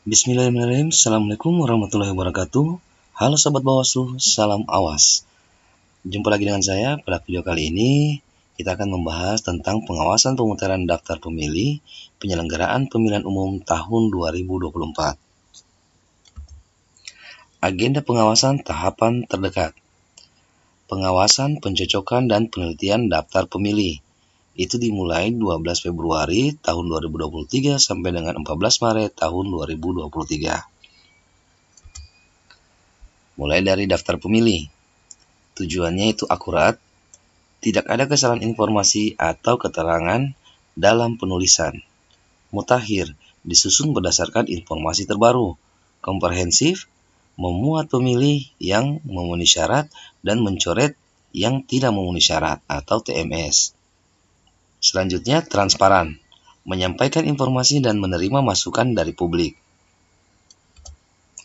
Bismillahirrahmanirrahim. Assalamualaikum warahmatullahi wabarakatuh. Halo Sobat Bawaslu, salam awas. Jumpa lagi dengan saya. Pada video kali ini kita akan membahas tentang pengawasan pemutaran daftar pemilih penyelenggaraan pemilihan umum tahun 2024. Agenda pengawasan tahapan terdekat. Pengawasan, pencocokan, dan penelitian daftar pemilih. Itu dimulai 12 Februari tahun 2023 sampai dengan 14 Maret tahun 2023. Mulai dari daftar pemilih. Tujuannya itu akurat, tidak ada kesalahan informasi atau keterangan dalam penulisan. Mutakhir, disusun berdasarkan informasi terbaru. Komprehensif, memuat pemilih yang memenuhi syarat dan mencoret yang tidak memenuhi syarat atau TMS. Selanjutnya, transparan, menyampaikan informasi dan menerima masukan dari publik.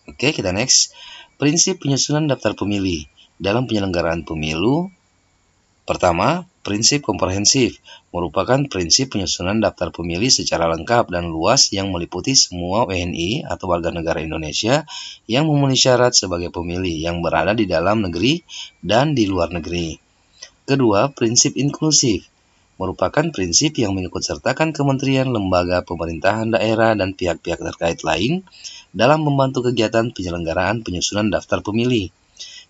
Oke, kita next. Prinsip penyusunan daftar pemilih dalam penyelenggaraan pemilu. Pertama, prinsip komprehensif merupakan prinsip penyusunan daftar pemilih secara lengkap dan luas yang meliputi semua WNI atau warga negara Indonesia yang memenuhi syarat sebagai pemilih yang berada di dalam negeri dan di luar negeri. Kedua, prinsip inklusif merupakan prinsip yang mengikutsertakan kementerian, lembaga, pemerintahan daerah, dan pihak-pihak terkait lain dalam membantu kegiatan penyelenggaraan penyusunan daftar pemilih.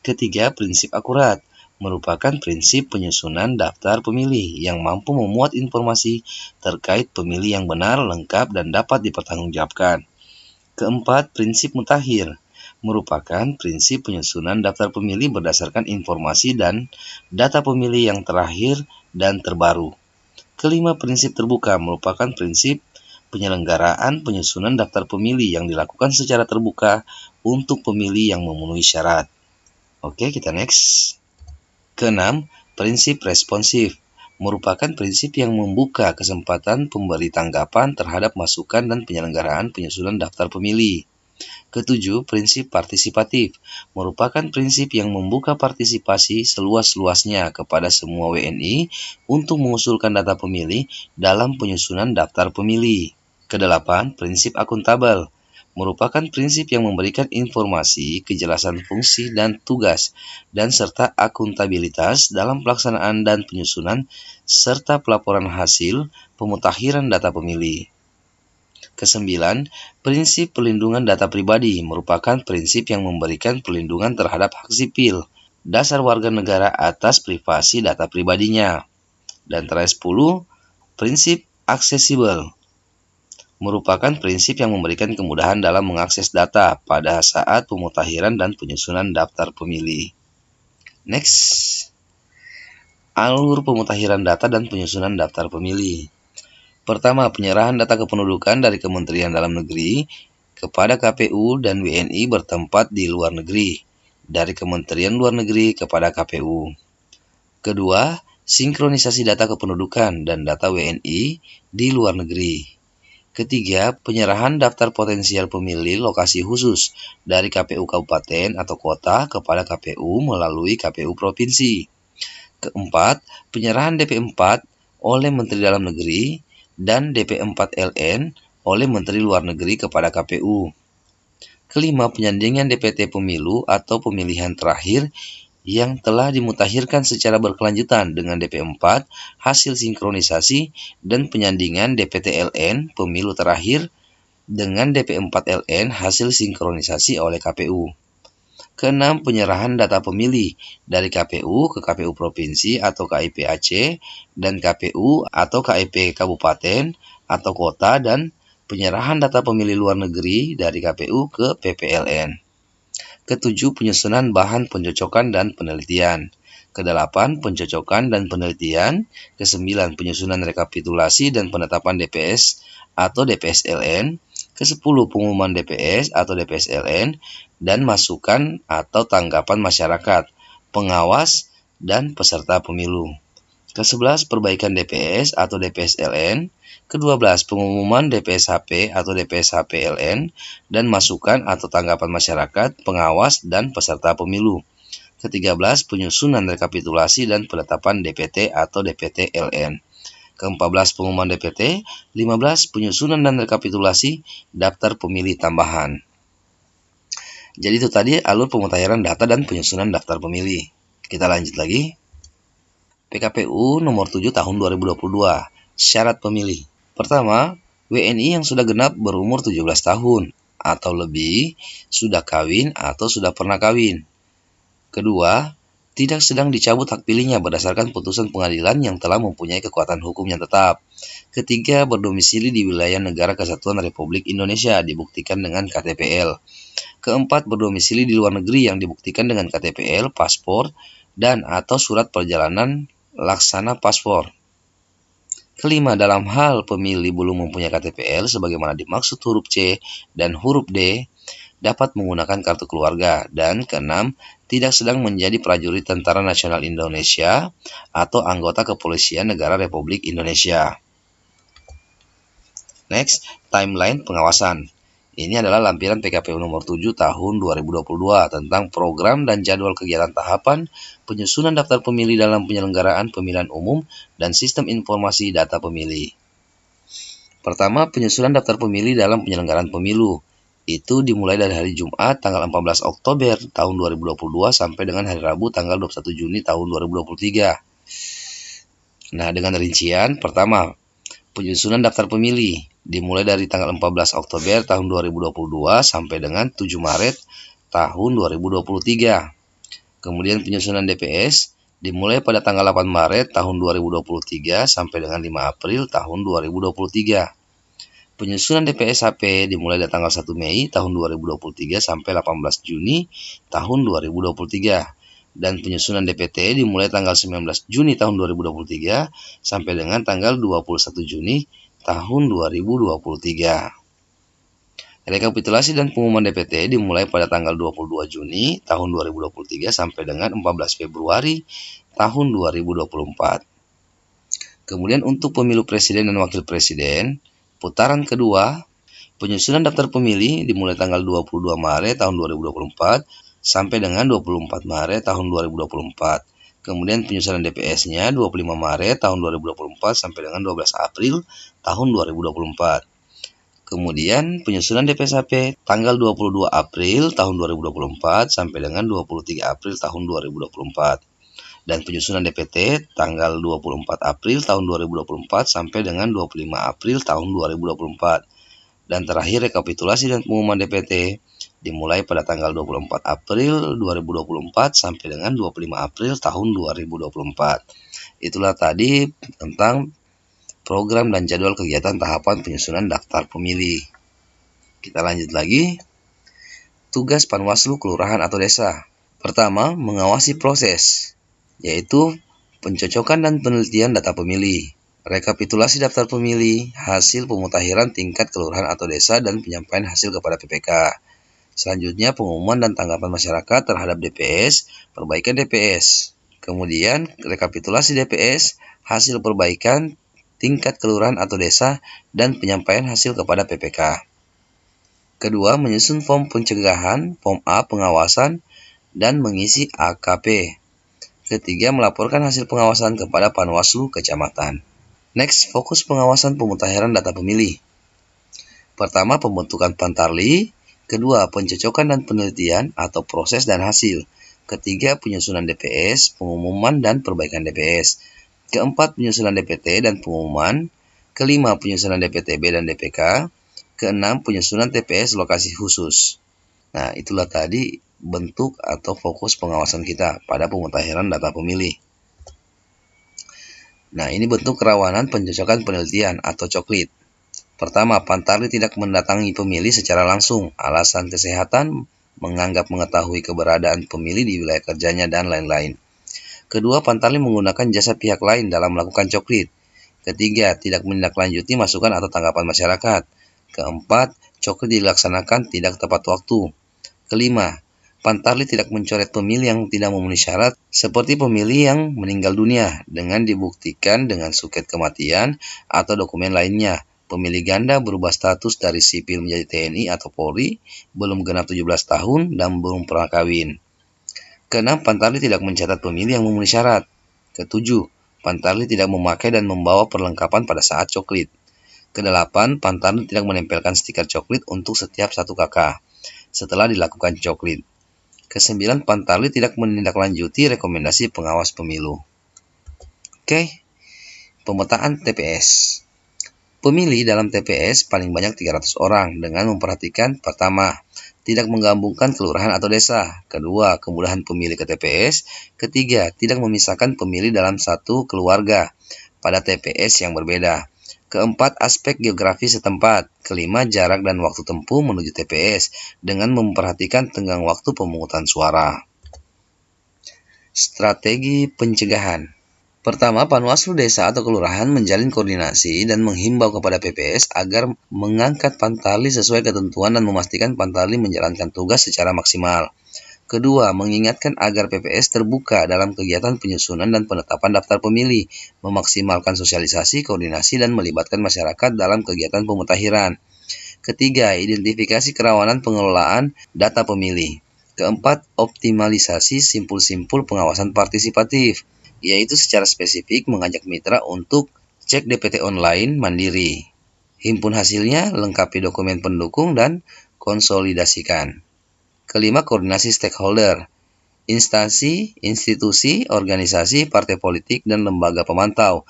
Ketiga, prinsip akurat merupakan prinsip penyusunan daftar pemilih yang mampu memuat informasi terkait pemilih yang benar, lengkap, dan dapat dipertanggungjawabkan. Keempat, prinsip mutakhir merupakan prinsip penyusunan daftar pemilih berdasarkan informasi dan data pemilih yang terakhir dan terbaru. Kelima, prinsip terbuka merupakan prinsip penyelenggaraan penyusunan daftar pemilih yang dilakukan secara terbuka untuk pemilih yang memenuhi syarat. Oke, kita next. Keenam, prinsip responsif merupakan prinsip yang membuka kesempatan pemberi tanggapan terhadap masukan dan penyelenggaraan penyusunan daftar pemilih. Ketujuh, prinsip partisipatif merupakan prinsip yang membuka partisipasi seluas-luasnya kepada semua WNI untuk mengusulkan data pemilih dalam penyusunan daftar pemilih. Kedelapan, prinsip akuntabel merupakan prinsip yang memberikan informasi, kejelasan fungsi dan tugas, dan serta akuntabilitas dalam pelaksanaan dan penyusunan serta pelaporan hasil pemutakhiran data pemilih. Kesembilan, prinsip perlindungan data pribadi merupakan prinsip yang memberikan perlindungan terhadap hak sipil, dasar warga negara atas privasi data pribadinya. Dan terakhir 10, prinsip aksesibel merupakan prinsip yang memberikan kemudahan dalam mengakses data pada saat pemutakhiran dan penyusunan daftar pemilih. Next, alur pemutakhiran data dan penyusunan daftar pemilih. Pertama, penyerahan data kependudukan dari Kementerian Dalam Negeri kepada KPU dan WNI bertempat di luar negeri, dari Kementerian Luar Negeri kepada KPU. Kedua, sinkronisasi data kependudukan dan data WNI di luar negeri. Ketiga, penyerahan daftar potensial pemilih lokasi khusus dari KPU Kabupaten atau Kota kepada KPU melalui KPU Provinsi. Keempat, penyerahan DP4 oleh Menteri Dalam Negeri dan DP4LN oleh Menteri Luar Negeri kepada KPU. Kelima, penyandingan DPT pemilu atau pemilihan terakhir yang telah dimutakhirkan secara berkelanjutan dengan DP4 hasil sinkronisasi dan penyandingan DPT-LN pemilu terakhir dengan DP4-LN hasil sinkronisasi oleh KPU. Keenam, penyerahan data pemilih dari KPU ke KPU Provinsi atau KIP Aceh dan KPU atau KIP Kabupaten atau Kota, dan penyerahan data pemilih luar negeri dari KPU ke PPLN. Ketujuh, penyusunan bahan pencocokan dan penelitian. Kedelapan, pencocokan dan penelitian. Kesembilan, penyusunan rekapitulasi dan penetapan DPS atau DPS-LN. Kesepuluh, pengumuman DPS atau DPS-LN dan masukan atau tanggapan masyarakat, pengawas, dan peserta pemilu. Ke-11, perbaikan DPS atau DPS-LN. Ke-12, pengumuman DPS-HP atau DPS-HP-LN dan masukan atau tanggapan masyarakat, pengawas, dan peserta pemilu. Ke-13, penyusunan rekapitulasi dan penetapan DPT atau DPT-LN. Ke-14 pengumuman DPT, 15 penyusunan dan rekapitulasi daftar pemilih tambahan. Jadi itu tadi alur pemutahiran data dan penyusunan daftar pemilih. Kita lanjut lagi. PKPU nomor 7 tahun 2022. Syarat pemilih. Pertama, WNI yang sudah genap berumur 17 tahun atau lebih, sudah kawin atau sudah pernah kawin. Kedua, tidak sedang dicabut hak pilihnya berdasarkan putusan pengadilan yang telah mempunyai kekuatan hukum yang tetap. Ketiga, berdomisili di wilayah Negara Kesatuan Republik Indonesia dibuktikan dengan KTPL. Keempat, berdomisili di luar negeri yang dibuktikan dengan KTPL, paspor, dan atau surat perjalanan laksana paspor. Kelima, dalam hal pemilih belum mempunyai KTPL sebagaimana dimaksud huruf C dan huruf D, dapat menggunakan kartu keluarga. Dan keenam, tidak sedang menjadi prajurit Tentara Nasional Indonesia atau anggota kepolisian negara Republik Indonesia. Next, timeline pengawasan. Ini adalah lampiran PKPU nomor 7 tahun 2022 tentang program dan jadwal kegiatan tahapan penyusunan daftar pemilih dalam penyelenggaraan pemilihan umum dan sistem informasi data pemilih. Pertama, penyusunan daftar pemilih dalam penyelenggaraan pemilu. Itu dimulai dari hari Jumat tanggal 14 Oktober tahun 2022 sampai dengan hari Rabu tanggal 21 Juni tahun 2023. Nah, dengan rincian, pertama, penyusunan daftar pemilih dimulai dari tanggal 14 Oktober tahun 2022 sampai dengan 7 Maret tahun 2023. Kemudian penyusunan DPS dimulai pada tanggal 8 Maret tahun 2023 sampai dengan 5 April tahun 2023. Penyusunan DPS HP dimulai dari tanggal 1 Mei tahun 2023 sampai 18 Juni tahun 2023. Dan penyusunan DPT dimulai tanggal 19 Juni tahun 2023 sampai dengan tanggal 21 Juni tahun 2023. Rekapitulasi dan pengumuman DPT dimulai pada tanggal 22 Juni tahun 2023 sampai dengan 14 Februari tahun 2024. Kemudian untuk pemilu presiden dan wakil presiden, putaran kedua, penyusunan daftar pemilih dimulai tanggal 22 Maret tahun 2024 sampai dengan 24 Maret tahun 2024. Kemudian penyusunan DPS-nya 25 Maret tahun 2024 sampai dengan 12 April tahun 2024. Kemudian penyusunan DPS HP tanggal 22 April tahun 2024 sampai dengan 23 April tahun 2024. Dan penyusunan DPT tanggal 24 April tahun 2024 sampai dengan 25 April tahun 2024. Dan terakhir rekapitulasi dan pengumuman DPT dimulai pada tanggal 24 April 2024 sampai dengan 25 April tahun 2024. Itulah tadi tentang program dan jadwal kegiatan tahapan penyusunan daftar pemilih. Kita lanjut lagi. Tugas Panwaslu Kelurahan atau Desa. Pertama, mengawasi proses, yaitu pencocokan dan penelitian data pemilih, rekapitulasi daftar pemilih, hasil pemutakhiran tingkat kelurahan atau desa, dan penyampaian hasil kepada PPK. Selanjutnya, pengumuman dan tanggapan masyarakat terhadap DPS, perbaikan DPS. Kemudian, rekapitulasi DPS, hasil perbaikan tingkat kelurahan atau desa, dan penyampaian hasil kepada PPK. Kedua, menyusun form pencegahan, form A pengawasan, dan mengisi AKP. Ketiga, melaporkan hasil pengawasan kepada Panwaslu Kecamatan. Next, fokus pengawasan pemutakhiran data pemilih. Pertama, pembentukan Pantarli. Kedua, pencocokan dan penelitian atau proses dan hasil. Ketiga, penyusunan DPS, pengumuman dan perbaikan DPS. Keempat, penyusunan DPT dan pengumuman. Kelima, penyusunan DPTB dan DPK. Keenam, penyusunan TPS lokasi khusus. Nah, itulah tadi bentuk atau fokus pengawasan kita pada pemutakhiran data pemilih. Nah, ini bentuk kerawanan pencocokan penelitian atau coklit. Pertama, Pantarli tidak mendatangi pemilih secara langsung, alasan kesehatan, menganggap mengetahui keberadaan pemilih di wilayah kerjanya, dan lain-lain. Kedua, Pantarli menggunakan jasa pihak lain dalam melakukan coklit. Ketiga, tidak menindaklanjuti masukan atau tanggapan masyarakat. Keempat, coklit dilaksanakan tidak tepat waktu. Kelima, Pantarli tidak mencoret pemilih yang tidak memenuhi syarat, seperti pemilih yang meninggal dunia dengan dibuktikan dengan suket kematian atau dokumen lainnya. Pemilih ganda berubah status dari sipil menjadi TNI atau Polri, belum genap 17 tahun, dan belum pernah kawin. Keenam, Pantarli tidak mencatat pemilih yang memenuhi syarat. Ketujuh, Pantarli tidak memakai dan membawa perlengkapan pada saat coklit. Kedelapan, Pantarli tidak menempelkan stiker coklit untuk setiap 1 KK setelah dilakukan coklit. Kesembilan, Pantarli tidak menindaklanjuti rekomendasi pengawas pemilu. Oke, pemetaan TPS. Pemilih dalam TPS paling banyak 300 orang dengan memperhatikan pertama, tidak menggabungkan kelurahan atau desa. Kedua, kemudahan pemilih ke TPS. Ketiga, tidak memisahkan pemilih dalam satu keluarga pada TPS yang berbeda. Keempat, aspek geografis setempat. Kelima, jarak dan waktu tempuh menuju TPS dengan memperhatikan tenggang waktu pemungutan suara. Strategi pencegahan. Pertama, Panwaslu desa atau kelurahan menjalin koordinasi dan menghimbau kepada PPS agar mengangkat Pantarli sesuai ketentuan dan memastikan Pantarli menjalankan tugas secara maksimal. Kedua, mengingatkan agar PPS terbuka dalam kegiatan penyusunan dan penetapan daftar pemilih, memaksimalkan sosialisasi, koordinasi, dan melibatkan masyarakat dalam kegiatan pemutakhiran. Ketiga, identifikasi kerawanan pengelolaan data pemilih. Keempat, optimalisasi simpul-simpul pengawasan partisipatif, yaitu secara spesifik mengajak mitra untuk cek DPT online mandiri. Himpun hasilnya, lengkapi dokumen pendukung, dan konsolidasikan. Kelima, koordinasi stakeholder, instansi, institusi, organisasi, partai politik, dan lembaga pemantau.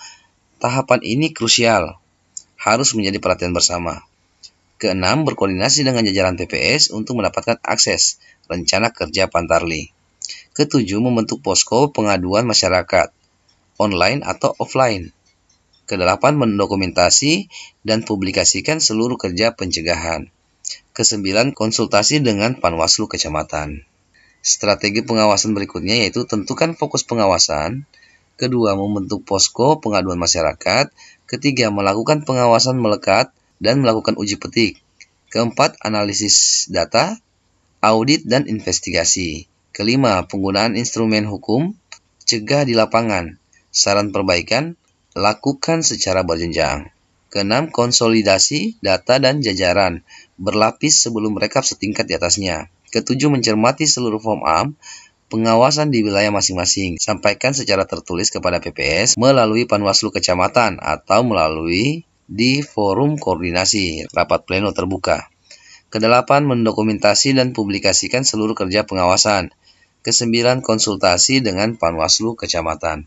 Tahapan ini krusial, harus menjadi perhatian bersama. Keenam, berkoordinasi dengan jajaran TPS untuk mendapatkan akses rencana kerja Pantarli. Ketujuh, membentuk posko pengaduan masyarakat, online atau offline. Kedelapan, mendokumentasi dan publikasikan seluruh kerja pencegahan. Kesembilan, konsultasi dengan Panwaslu kecamatan. Strategi pengawasan berikutnya yaitu tentukan fokus pengawasan. Kedua, membentuk posko pengaduan masyarakat. Ketiga, melakukan pengawasan melekat dan melakukan uji petik. Keempat, analisis data, audit, dan investigasi. Kelima, penggunaan instrumen hukum, cegah di lapangan, saran perbaikan, lakukan secara berjenjang. Keenam, konsolidasi data dan jajaran, berlapis sebelum rekap setingkat di atasnya. Ketujuh, mencermati seluruh form A, pengawasan di wilayah masing-masing. Sampaikan secara tertulis kepada PPS melalui Panwaslu kecamatan atau melalui di forum koordinasi, rapat pleno terbuka. Kedelapan, mendokumentasi dan publikasikan seluruh kerja pengawasan. Kesembilan, konsultasi dengan Panwaslu kecamatan.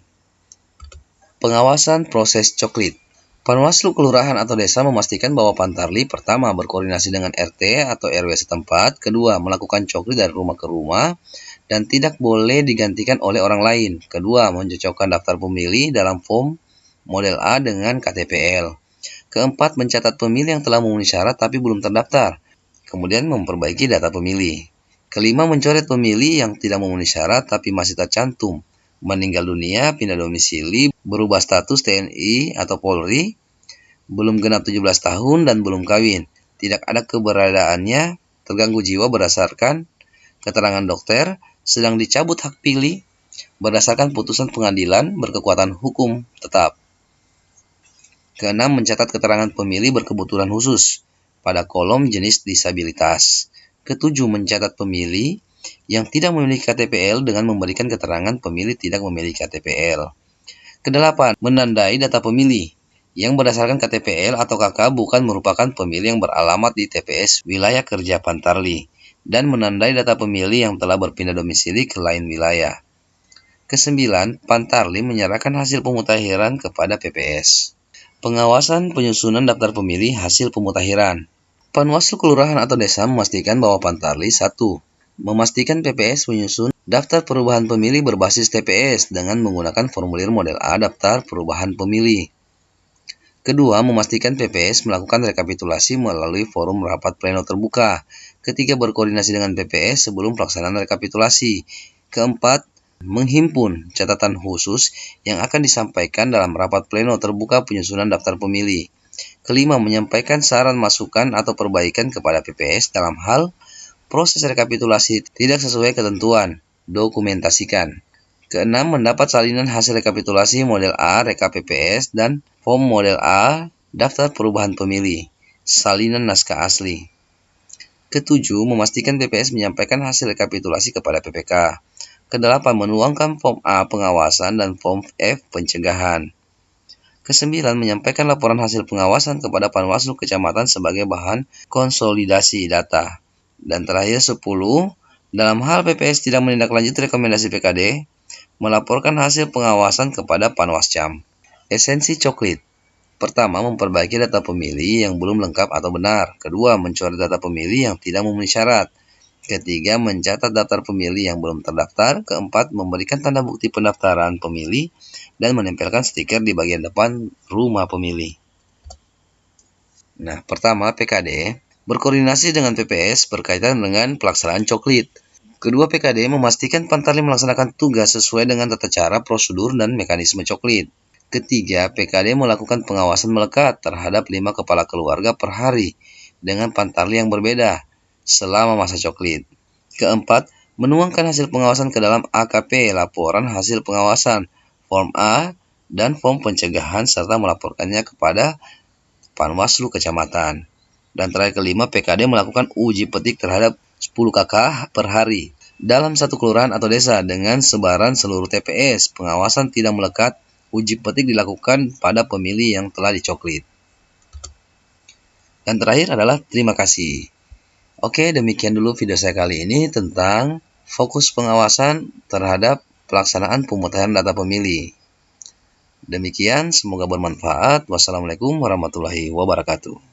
Pengawasan proses coklit. Panwaslu kelurahan atau desa memastikan bahwa Pantarli pertama berkoordinasi dengan RT atau RW setempat, kedua melakukan coklit dari rumah ke rumah dan tidak boleh digantikan oleh orang lain. Kedua, mencocokkan daftar pemilih dalam form model A dengan KTPL. Keempat, mencatat pemilih yang telah memenuhi syarat tapi belum terdaftar, kemudian memperbaiki data pemilih. Kelima, mencoret pemilih yang tidak memenuhi syarat tapi masih tercantum meninggal dunia, pindah domisili, berubah status TNI atau Polri, belum genap 17 tahun dan belum kawin, tidak ada keberadaannya, terganggu jiwa berdasarkan keterangan dokter, sedang dicabut hak pilih berdasarkan putusan pengadilan berkekuatan hukum tetap. Keenam, mencatat keterangan pemilih berkebutuhan khusus pada kolom jenis disabilitas. Ketujuh, mencatat pemilih yang tidak memiliki KTPL dengan memberikan keterangan pemilih tidak memiliki KTPL. Kedelapan, menandai data pemilih yang berdasarkan KTPL atau KK bukan merupakan pemilih yang beralamat di TPS wilayah kerja Pantarli dan menandai data pemilih yang telah berpindah domisili ke lain wilayah. Kesembilan, Pantarli menyerahkan hasil pemutakhiran kepada PPS. Pengawasan penyusunan daftar pemilih hasil pemutakhiran. Panwaslu kelurahan atau desa memastikan bahwa Pantarli 1. Memastikan PPS menyusun daftar perubahan pemilih berbasis TPS dengan menggunakan formulir model A daftar perubahan pemilih. Kedua, memastikan PPS melakukan rekapitulasi melalui forum rapat pleno terbuka. Ketiga, berkoordinasi dengan PPS sebelum pelaksanaan rekapitulasi. Keempat, menghimpun catatan khusus yang akan disampaikan dalam rapat pleno terbuka penyusunan daftar pemilih. Kelima, menyampaikan saran masukan atau perbaikan kepada PPS dalam hal proses rekapitulasi tidak sesuai ketentuan, dokumentasikan. Keenam, mendapat salinan hasil rekapitulasi model A Rekap PPS dan form model A daftar perubahan pemilih, salinan naskah asli. Ketujuh, memastikan PPS menyampaikan hasil rekapitulasi kepada PPK. Kedelapan, menuangkan form A pengawasan dan form F pencegahan. Kesembilan, menyampaikan laporan hasil pengawasan kepada Panwaslu Kecamatan sebagai bahan konsolidasi data. Dan terakhir 10, dalam hal PPS tidak menindaklanjuti rekomendasi PKD, melaporkan hasil pengawasan kepada Panwascam. Esensi coklit. Pertama, memperbaiki data pemilih yang belum lengkap atau benar. Kedua, mencoret data pemilih yang tidak memenuhi syarat. Ketiga, mencatat daftar pemilih yang belum terdaftar. Keempat, memberikan tanda bukti pendaftaran pemilih dan menempelkan stiker di bagian depan rumah pemilih. Nah, pertama, PKD berkoordinasi dengan PPS berkaitan dengan pelaksanaan coklit. Kedua, PKD memastikan Pantarlim melaksanakan tugas sesuai dengan tata cara, prosedur, dan mekanisme coklit. Ketiga, PKD melakukan pengawasan melekat terhadap 5 kepala keluarga per hari dengan Pantarlim yang berbeda selama masa coklit. Keempat, menuangkan hasil pengawasan ke dalam AKP, laporan hasil pengawasan, form A, dan form pencegahan, serta melaporkannya kepada Panwaslu Kecamatan. Dan terakhir kelima, PKD melakukan uji petik terhadap 10 KK per hari dalam satu kelurahan atau desa dengan sebaran seluruh TPS. Pengawasan tidak melekat, uji petik dilakukan pada pemilih yang telah dicoklit. Dan terakhir adalah terima kasih. Oke, demikian dulu video saya kali ini tentang fokus pengawasan terhadap pelaksanaan pemutahiran data pemilih. Demikian, semoga bermanfaat. Wassalamualaikum warahmatullahi wabarakatuh.